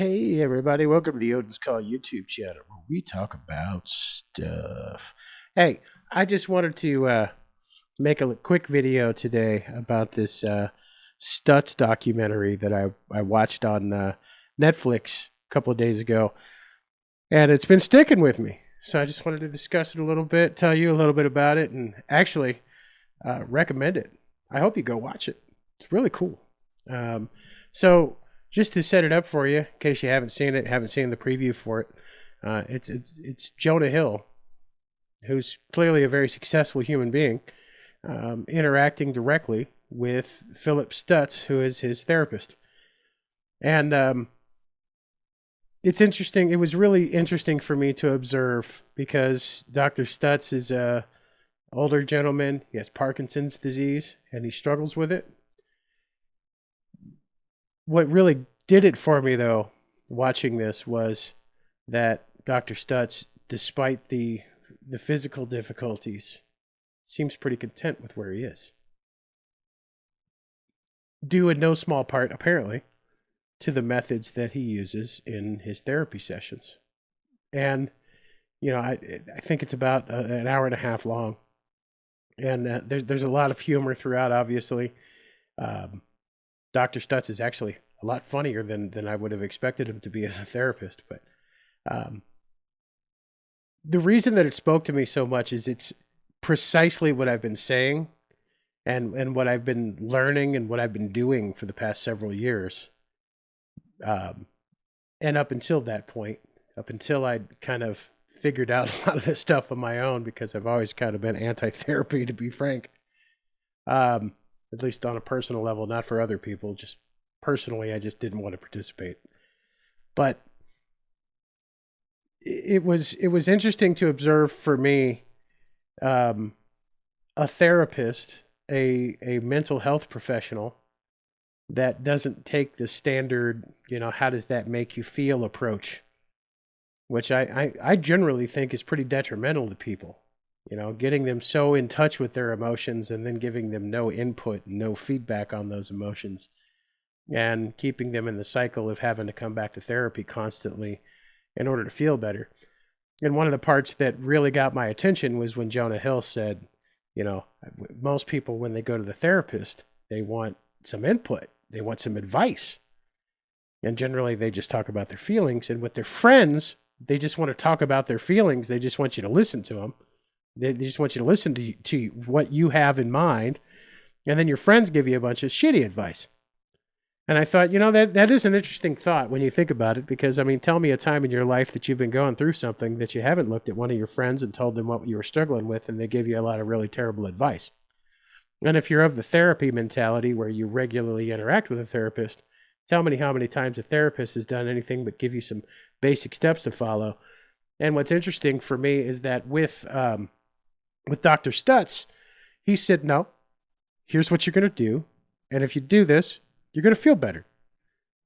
Hey everybody, welcome to the Odin's Call YouTube channel where we talk about stuff. Hey, I just wanted to make a quick video today about this Stutz documentary that I watched on Netflix a couple of days ago, and it's been sticking with me. So I just wanted to discuss it a little bit, tell you a little bit about it, and actually recommend it. I hope you go watch it. It's really cool. So just to set it up for you, in case you haven't seen it, haven't seen the preview for it, it's Jonah Hill, who's clearly a very successful human being, interacting directly with Philip Stutz, who is his therapist. And it's interesting. It was really interesting for me to observe because Dr. Stutz is a older gentleman. He has Parkinson's disease and he struggles with it. What really did it for me, though, watching this was that Dr. Stutz, despite the physical difficulties, seems pretty content with where he is. Due in no small part, apparently, to the methods that he uses in his therapy sessions. And, you know, I think it's about an hour and a half long. And there's a lot of humor throughout, obviously. Dr. Stutz is actually a lot funnier than I would have expected him to be as a therapist. But the reason that it spoke to me so much is it's precisely what I've been saying and what I've been learning and what I've been doing for the past several years. And up until that point, up until I'd kind of figured out a lot of this stuff on my own, because I've always kind of been anti-therapy, to be frank. At least on a personal level, not for other people. Just personally, I just didn't want to participate. But it was interesting to observe for me, a therapist, a mental health professional that doesn't take the standard, how does that make you feel approach, which I generally think is pretty detrimental to people. Getting them so in touch with their emotions and then giving them no input, no feedback on those emotions, and keeping them in the cycle of having to come back to therapy constantly in order to feel better. And one of the parts that really got my attention was when Jonah Hill said, most people, when they go to the therapist, they want some input, they want some advice. And generally, they just talk about their feelings. And with their friends, they just want to talk about their feelings. They just want you to listen to them. They just want you to listen to what you have in mind. And then your friends give you a bunch of shitty advice. And I thought, that is an interesting thought when you think about it, because, tell me a time in your life that you've been going through something that you haven't looked at one of your friends and told them what you were struggling with, and they gave you a lot of really terrible advice. And if you're of the therapy mentality where you regularly interact with a therapist, tell me how many times a therapist has done anything but give you some basic steps to follow. And what's interesting for me is that with Dr. Stutz, he said, no, here's what you're going to do. And if you do this, you're going to feel better.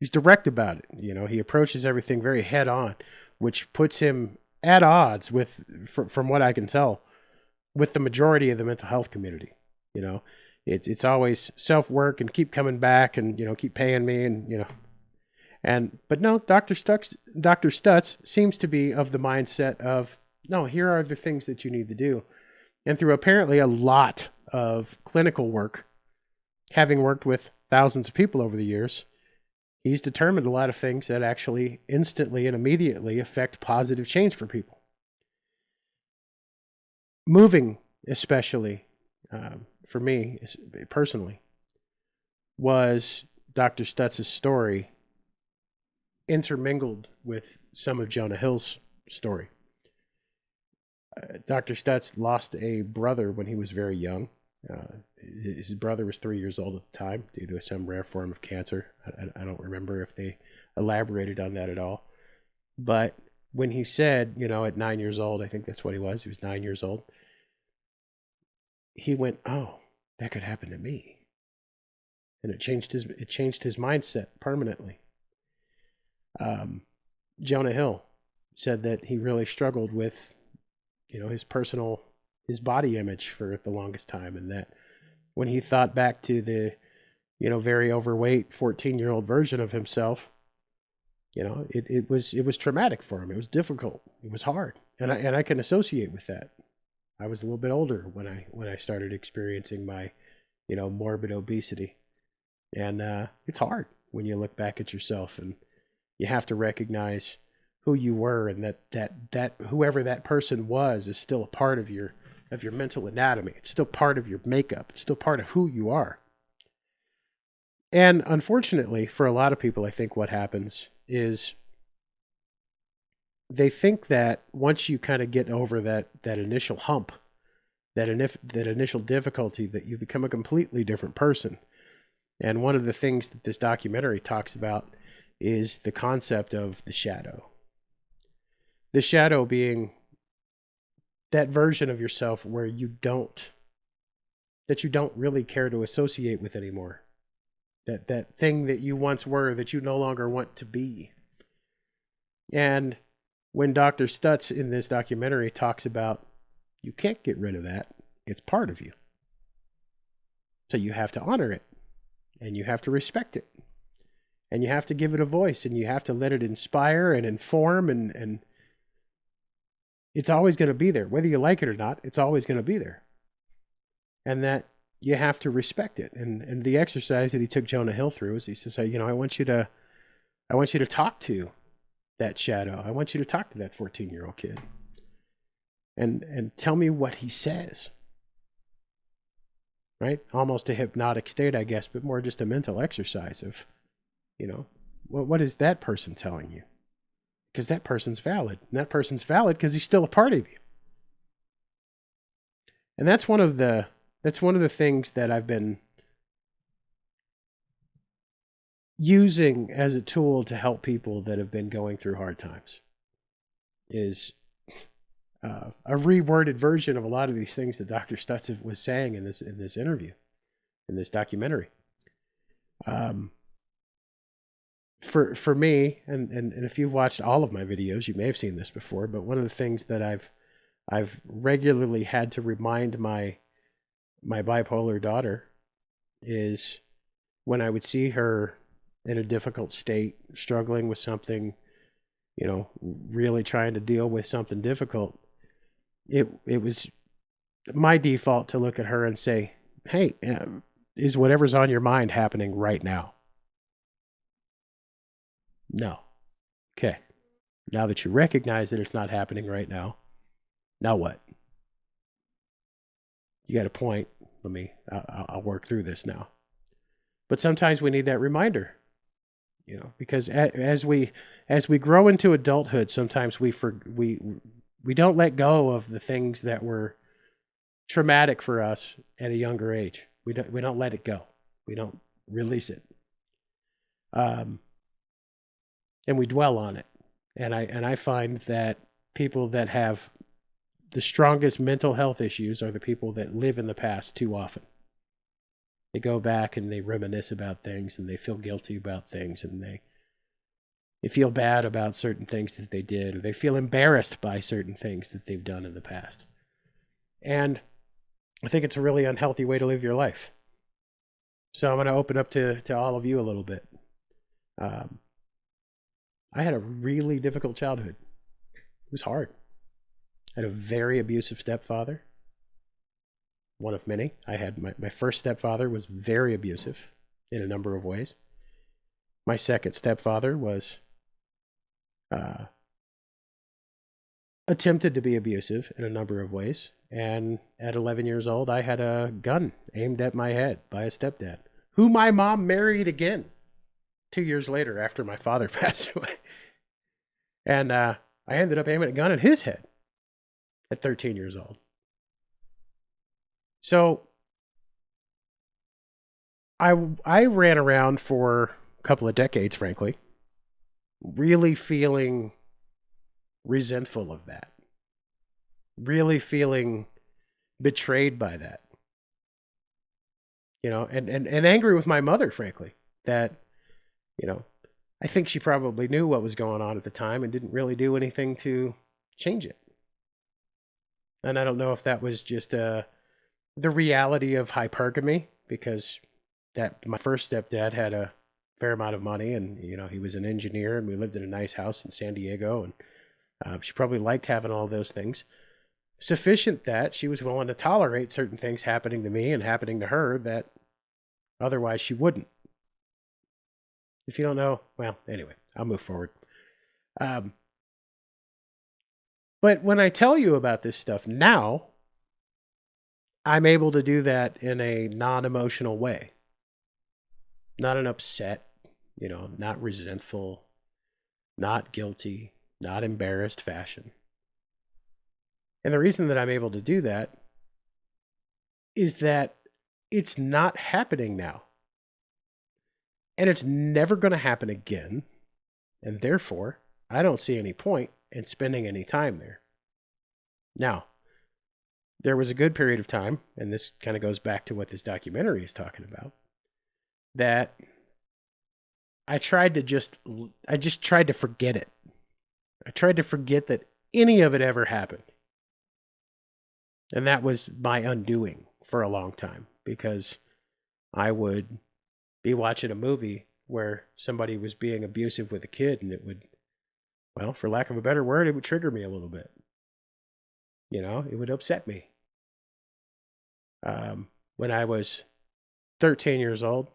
He's direct about it. He approaches everything very head on, which puts him at odds with, from what I can tell, with the majority of the mental health community. It's always self-work and keep coming back and, keep paying me but no, Dr. Stutz seems to be of the mindset of, no, here are the things that you need to do. And through apparently a lot of clinical work, having worked with thousands of people over the years, he's determined a lot of things that actually instantly and immediately affect positive change for people. Moving, especially, for me personally, was Dr. Stutz's story intermingled with some of Jonah Hill's story. Dr. Stutz lost a brother when he was very young. His brother was 3 years old at the time due to some rare form of cancer. I don't remember if they elaborated on that at all. But when he said, at 9 years old, I think that's what he was 9 years old, he went, oh, that could happen to me. And it changed his mindset permanently. Jonah Hill said that he really struggled with, his body image for the longest time. And that when he thought back to the, very overweight 14-year-old version of himself, It was traumatic for him. It was difficult. It was hard, and I can associate with that. I was a little bit older when I started experiencing my morbid obesity, and it's hard when you look back at yourself and you have to recognize who you were, and that whoever that person was is still a part of your mental anatomy. It's still part of your makeup. It's still part of who you are. And unfortunately, for a lot of people, I think what happens is they think that once you kind of get over that initial hump, that initial difficulty, that you become a completely different person. And one of the things that this documentary talks about is the concept of the shadow. The shadow being that version of yourself where you don't really care to associate with anymore. That thing that you once were that you no longer want to be. And when Dr. Stutz in this documentary talks about you can't get rid of that, it's part of you. So you have to honor it, and you have to respect it, and you have to give it a voice, and you have to let it inspire and inform, and it's always going to be there. Whether you like it or not, it's always going to be there. And that you have to respect it. And the exercise that he took Jonah Hill through is he says, I want you to talk to that shadow. I want you to talk to that 14-year-old kid. And tell me what he says. Right? Almost a hypnotic state, I guess, but more just a mental exercise of, what is that person telling you? Because that person's valid. And that person's valid because he's still a part of you. And that's one of the things that I've been using as a tool to help people that have been going through hard times. Is a reworded version of a lot of these things that Dr. Stutz was saying in this interview, in this documentary. For me, and if you've watched all of my videos, you may have seen this before, but one of the things that I've regularly had to remind my bipolar daughter is when I would see her in a difficult state, struggling with something, really trying to deal with something difficult, it was my default to look at her and say, hey, is whatever's on your mind happening right now? No. Okay. Now that you recognize that it's not happening right now what? You got a point. I'll work through this now. But sometimes we need that reminder, because as we grow into adulthood, sometimes we don't let go of the things that were traumatic for us at a younger age. We don't let it go. We don't release it. And we dwell on it. And I find that people that have the strongest mental health issues are the people that live in the past too often. They go back and they reminisce about things, and they feel guilty about things, and they feel bad about certain things that they did, or they feel embarrassed by certain things that they've done in the past. And I think it's a really unhealthy way to live your life. So I'm going to open up to all of you a little bit. I had a really difficult childhood. It was hard. I had a very abusive stepfather. One of many. I had my first stepfather was very abusive in a number of ways. My second stepfather was attempted to be abusive in a number of ways. And at 11 years old, I had a gun aimed at my head by a stepdad, who my mom married again 2 years later after my father passed away. And I ended up aiming a gun at his head at 13 years old. So I ran around for a couple of decades, frankly, really feeling resentful of that, really feeling betrayed by that, and angry with my mother, frankly, that, I think she probably knew what was going on at the time and didn't really do anything to change it. And I don't know if that was just the reality of hypergamy, because that my first stepdad had a fair amount of money, and he was an engineer, and we lived in a nice house in San Diego, and she probably liked having all those things. Sufficient that she was willing to tolerate certain things happening to me and happening to her that otherwise she wouldn't. If you don't know, well, anyway, I'll move forward. Um, but when I tell you about this stuff now, I'm able to do that in a non-emotional way. Not an upset, not resentful, not guilty, not embarrassed fashion. And the reason that I'm able to do that is that it's not happening now. And it's never going to happen again. And therefore, I don't see any point in spending any time there. Now, there was a good period of time, and this kind of goes back to what this documentary is talking about, that I just tried to forget it. I tried to forget that any of it ever happened. And that was my undoing for a long time, because I would be watching a movie where somebody was being abusive with a kid, and it would, well, for lack of a better word, it would trigger me a little bit. It would upset me. When I was 13 years old,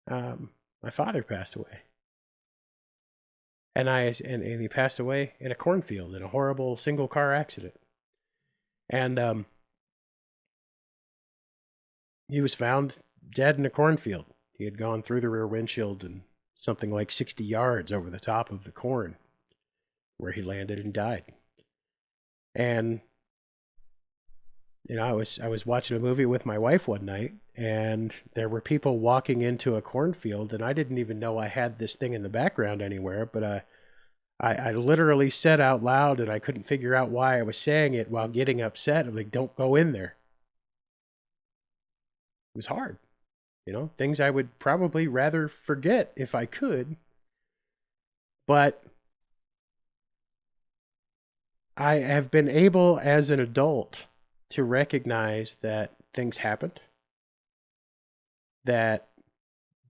my father passed away. And he passed away in a cornfield in a horrible single car accident. And he was found dead in a cornfield. He had gone through the rear windshield and something like 60 yards over the top of the corn, where he landed and died. And I was watching a movie with my wife one night, and there were people walking into a cornfield, and I didn't even know I had this thing in the background anywhere, but I literally said out loud, and I couldn't figure out why I was saying it while getting upset. I'm like, don't go in there. It was hard. Things I would probably rather forget if I could. But I have been able as an adult to recognize that things happened, that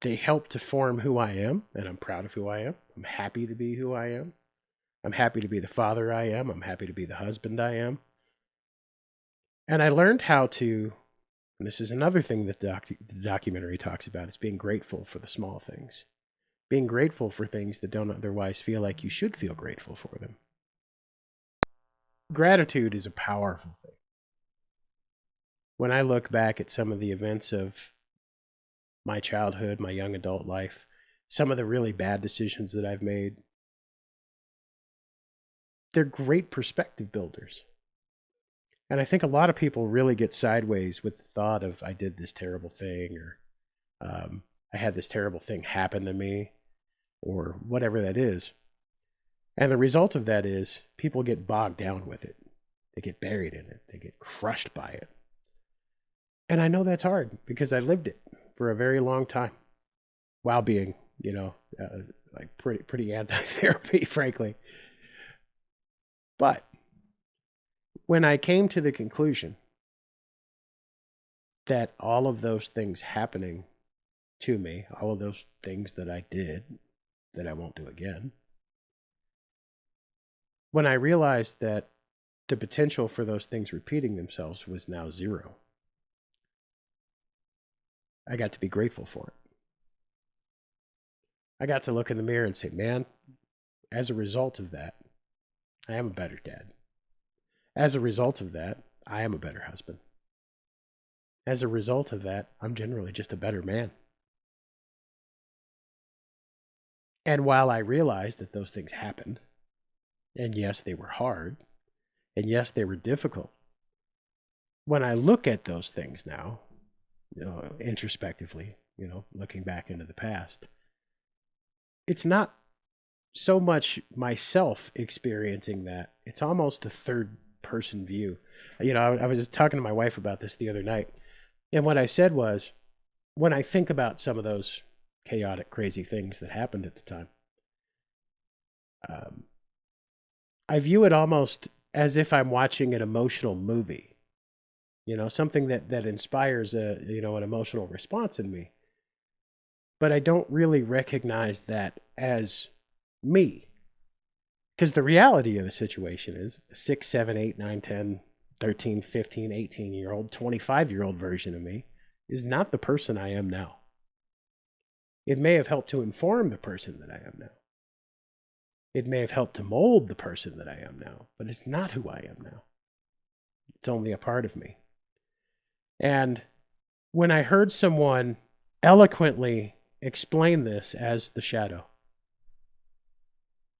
they helped to form who I am, and I'm proud of who I am. I'm happy to be who I am. I'm happy to be the father I am. I'm happy to be the husband I am. And I learned how to, and this is another thing that the documentary talks about, is being grateful for the small things. Being grateful for things that don't otherwise feel like you should feel grateful for them. Gratitude is a powerful thing. When I look back at some of the events of my childhood, my young adult life, some of the really bad decisions that I've made, they're great perspective builders. And I think a lot of people really get sideways with the thought of, I did this terrible thing, or I had this terrible thing happen to me, or whatever that is. And the result of that is people get bogged down with it. They get buried in it. They get crushed by it. And I know that's hard, because I lived it for a very long time while being, like pretty anti-therapy, frankly. But when I came to the conclusion that all of those things happening to me, all of those things that I did that I won't do again, when I realized that the potential for those things repeating themselves was now zero, I got to be grateful for it. I got to look in the mirror and say, man, as a result of that, I am a better dad. As a result of that, I am a better husband. As a result of that, I'm generally just a better man. And while I realized that those things happened, and yes, they were hard, and yes, they were difficult, when I look at those things now, introspectively, looking back into the past, it's not so much myself experiencing that. It's almost a third person view. I was just talking to my wife about this the other night. And what I said was, when I think about some of those chaotic, crazy things that happened at the time, I view it almost as if I'm watching an emotional movie, something that inspires an emotional response in me. but I don't really recognize that as me. Because the reality of the situation is a 6, 7, 8, 9, 10, 13, 15, 18-year-old, 25-year-old version of me is not the person I am now. It may have helped to inform the person that I am now. It may have helped to mold the person that I am now, but it's not who I am now. It's only a part of me. And when I heard someone eloquently explain this as the shadow,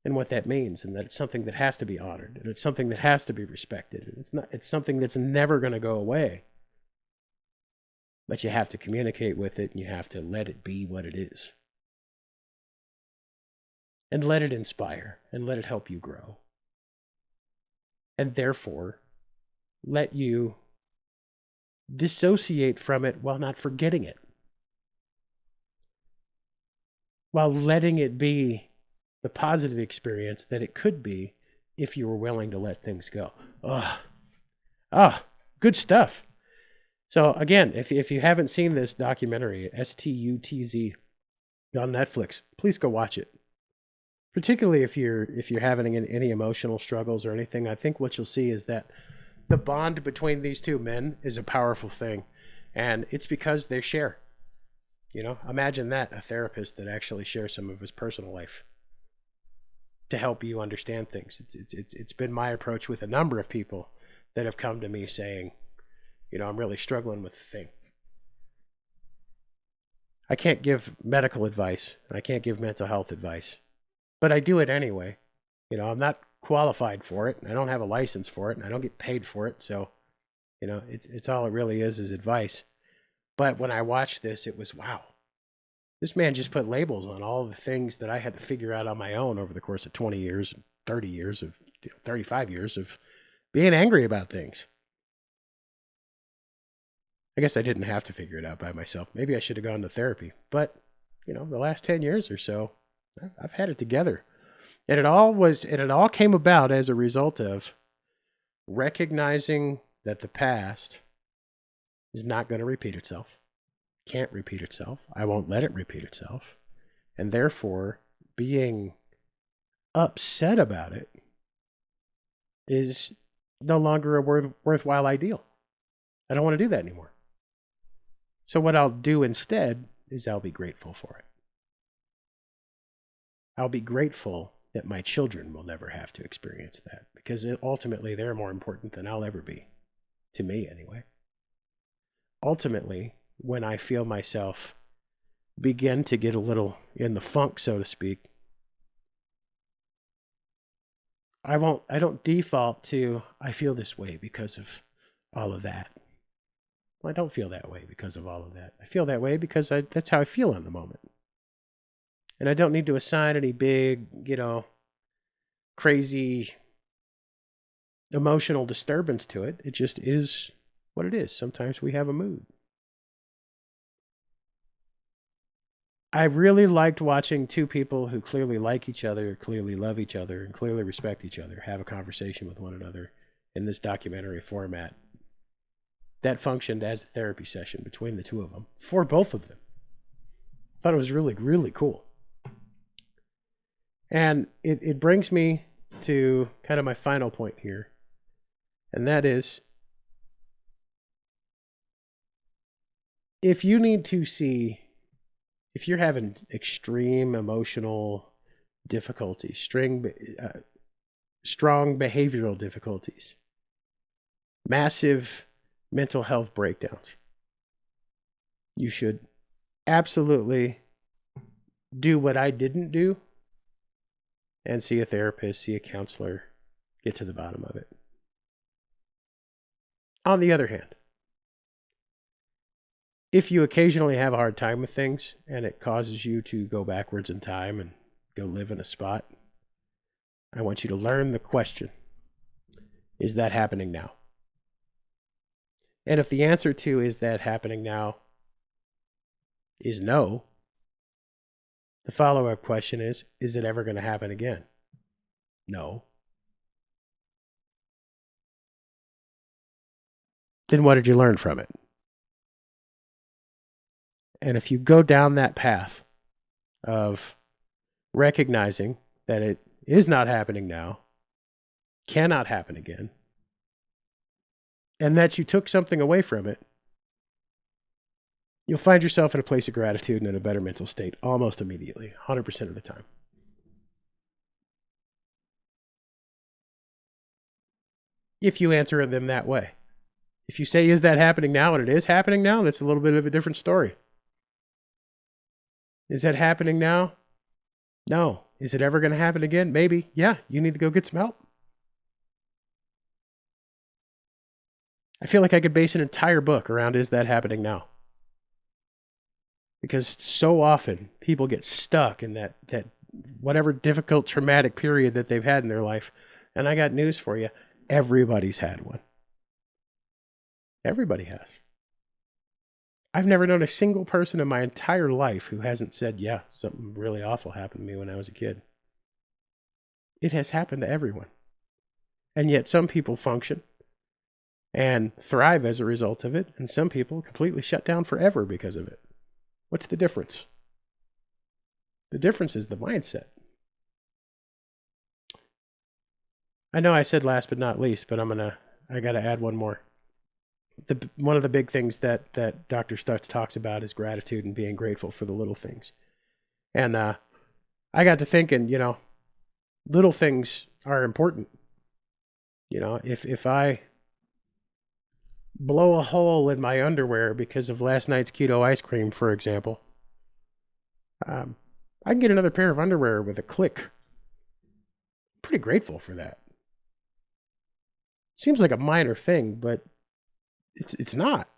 and what that means, and that it's something that has to be honored, and it's something that has to be respected, and it's something that's never going to go away. But you have to communicate with it, and you have to let it be what it is. And let it inspire, and let it help you grow. And therefore, let you dissociate from it while not forgetting it. While letting it be the positive experience that it could be if you were willing to let things go. Good stuff. So again, if you haven't seen this documentary, Stutz on Netflix, please go watch it. Particularly if you're having any emotional struggles or anything, I think what you'll see is that the bond between these two men is a powerful thing, and it's because they share. Imagine that, a therapist that actually shares some of his personal life to help you understand things. It's been my approach with a number of people that have come to me saying, I'm really struggling with the thing. I can't give medical advice, and I can't give mental health advice, but I do it anyway. I'm not qualified for it, and I don't have a license for it, and I don't get paid for it, so, it's all it really is advice. But when I watched this, it was, wow. This man just put labels on all the things that I had to figure out on my own over the course of 20 years, 30 years of, 35 years of being angry about things. I guess I didn't have to figure it out by myself. Maybe I should have gone to therapy. But, the last 10 years or so, I've had it together. And it all came about as a result of recognizing that the past is not going to repeat itself. Can't repeat itself. I won't let it repeat itself. And therefore, being upset about it is no longer a worthwhile ideal. I don't want to do that anymore. So what I'll do instead is I'll be grateful for it. I'll be grateful that my children will never have to experience that, because ultimately they're more important than I'll ever be, to me anyway. Ultimately, when I feel myself begin to get a little in the funk, so to speak, I don't default to, I feel this way because of all of that. Well, I don't feel that way because of all of that. I feel that way because that's how I feel in the moment. And I don't need to assign any big, crazy emotional disturbance to it. It just is what it is. Sometimes we have a mood. I really liked watching two people who clearly like each other, clearly love each other, and clearly respect each other have a conversation with one another in this documentary format. That functioned as a therapy session between the two of them, for both of them. I thought it was really, really cool. And it brings me to kind of my final point here, and that is, if you need to see, if you're having extreme emotional difficulties, strong behavioral difficulties, massive mental health breakdowns, you should absolutely do what I didn't do and see a therapist, see a counselor, get to the bottom of it. On the other hand, if you occasionally have a hard time with things and it causes you to go backwards in time and go live in a spot, I want you to learn the question, is that happening now? And if the answer to is that happening now is no, the follow-up question is it ever going to happen again? No. Then what did you learn from it? And if you go down that path of recognizing that it is not happening now, cannot happen again, and that you took something away from it, you'll find yourself in a place of gratitude and in a better mental state almost immediately, 100% of the time. If you answer them that way. If you say, is that happening now? And it is happening now, that's a little bit of a different story. Is that happening now? No. Is it ever going to happen again? Maybe. Yeah, you need to go get some help. I feel like I could base an entire book around, is that happening now? Because so often people get stuck in that whatever difficult, traumatic period that they've had in their life. And I got news for you. Everybody's had one. Everybody has. I've never known a single person in my entire life who hasn't said, yeah, something really awful happened to me when I was a kid. It has happened to everyone. And yet some people function and thrive as a result of it, and some people completely shut down forever because of it. What's the difference? The difference is the mindset. I know I said last but not least, but I got to add one more. One of the big things that Dr. Stutz talks about is gratitude and being grateful for the little things. And I got to thinking, little things are important. If I blow a hole in my underwear because of last night's keto ice cream, for example, I can get another pair of underwear with a click. I'm pretty grateful for that. Seems like a minor thing, but it's not.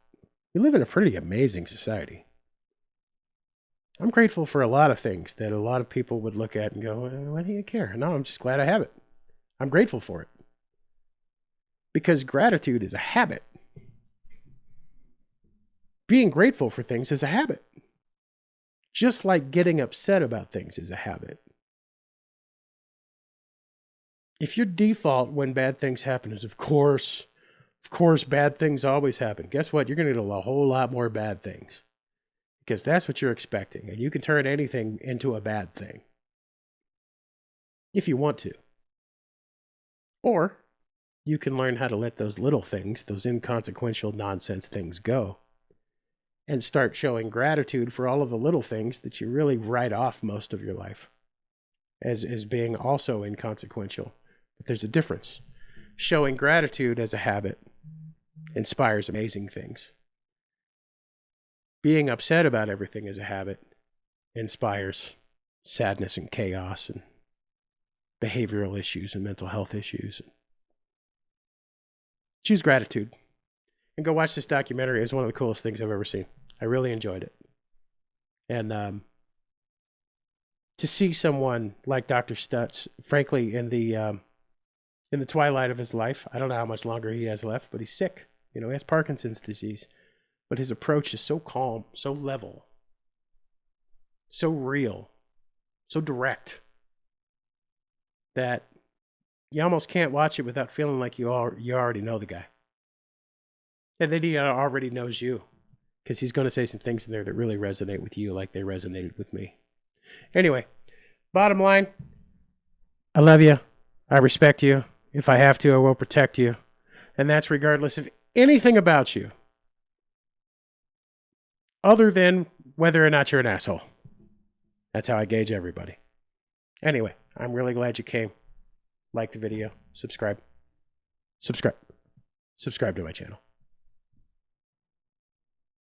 We live in a pretty amazing society. I'm grateful for a lot of things that a lot of people would look at and go, why do you care? No, I'm just glad I have it. I'm grateful for it. Because gratitude is a habit. Being grateful for things is a habit. Just like getting upset about things is a habit. If your default when bad things happen is, of course, bad things always happen, guess what? You're going to get a whole lot more bad things. Because that's what you're expecting. And you can turn anything into a bad thing. If you want to. Or you can learn how to let those little things, those inconsequential nonsense things go. And start showing gratitude for all of the little things that you really write off most of your life as being also inconsequential. But there's a difference. Showing gratitude as a habit inspires amazing things. Being upset about everything as a habit inspires sadness and chaos and behavioral issues and mental health issues. Choose gratitude. And go watch this documentary. It was one of the coolest things I've ever seen. I really enjoyed it. And to see someone like Dr. Stutz, frankly, in the twilight of his life, I don't know how much longer he has left, but he's sick. He has Parkinson's disease. But his approach is so calm, so level, so real, so direct, that you almost can't watch it without feeling like you already know the guy. And then he already knows you, because he's going to say some things in there that really resonate with you like they resonated with me. Anyway, bottom line, I love you. I respect you. If I have to, I will protect you. And that's regardless of anything about you, other than whether or not you're an asshole. That's how I gauge everybody. Anyway, I'm really glad you came. Like the video. Subscribe. Subscribe to my channel.